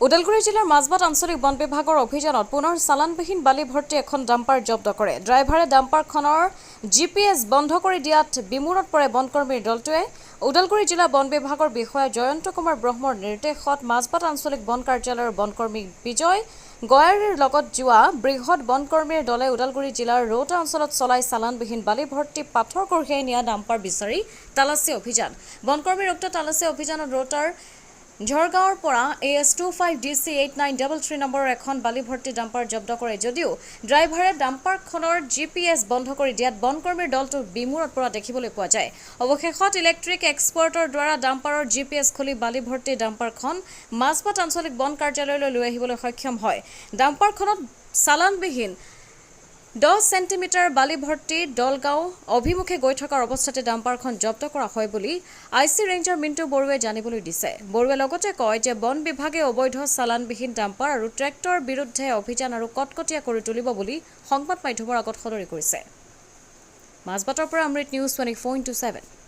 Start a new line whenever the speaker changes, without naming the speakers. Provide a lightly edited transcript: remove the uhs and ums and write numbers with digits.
ওদালগুৰি জিলাৰ মাজবাট আঞ্চলিক বন বিভাগৰ অভিযানত পুনৰ চালানবিহীন বালি ভৰ্তি এখন ডাম্পাৰ জব্দ কৰে। ড্ৰাইভাৰে ডাম্পাৰখনৰ GPS বন্ধ কৰি দিয়াত বিমূৰত পৰে বনকৰ্মীৰ দলটোৱে। ওদালগুৰি জিলা বন বিভাগৰ বিষয়া জয়ন্ত কুমাৰ ব্ৰহ্মৰ নিৰ্দেশত মাজবাট আঞ্চলিক বন কাৰ্যালয়ৰ বনকৰ্মী বিজয় গয়াৰীৰ লগত যোৱা বৃহৎ বনকৰ্মীৰ দলে ওদালগুৰি জিলাৰ ৰৌতা অঞ্চলত চলাই চালানবিহীন বালি ভৰ্তি পাথৰ কঢ়িয়াই নিয়া ডাম্পাৰ বিচাৰি তালাচী অভিযান। বনকৰ্মীৰ উক্ত তালাচী অভিযানত ৰৌতাৰ ঝৰগাঁৱৰ পৰা AS25DC 8933 নম্বৰৰ এখন বালি ভৰ্তি ডাম্পাৰ জব্দ কৰে যদিও ড্ৰাইভাৰে ডাম্পাৰখনৰ GPS বন্ধ কৰি দিয়াত বনকৰ্মীৰ দলটো বিমূৰত পৰা দেখিবলৈ পোৱা যায়। অৱশেষত ইলেক্ট্ৰিক এক্সপাৰ্টৰ দ্বাৰা ডাম্পাৰৰ GPS খুলি বালি ভৰ্তি ডাম্পাৰখন মাজবাট আঞ্চলিক বন কাৰ্যালয়লৈ লৈ আহিবলৈ সক্ষম হয়। ডাম্পাৰখনত চালানবিহীন 10 চেণ্টিমিটাৰ বালি ভৰ্তি দলগাঁও অভিমুখে গৈ থকাৰ অৱস্থাতে ডাম্পাৰখন জব্দ কৰা হয় বুলি IC ৰেঞ্জাৰ মিণ্টু বৰুৱে জানিবলৈ দিছে। বৰুৱে লগতে কয় যে বন বিভাগে অবৈধ চালানবিহীন ডাম্পাৰ আৰু ট্ৰেক্টৰৰ বিৰুদ্ধে অভিযান আৰু কটকটীয়া কৰি তুলিব বুলি সংবাদ মাধ্যমৰ আগত সদৰি কৰিছে। মাজবাটৰ পৰা অমৃত নিউজ 24/7।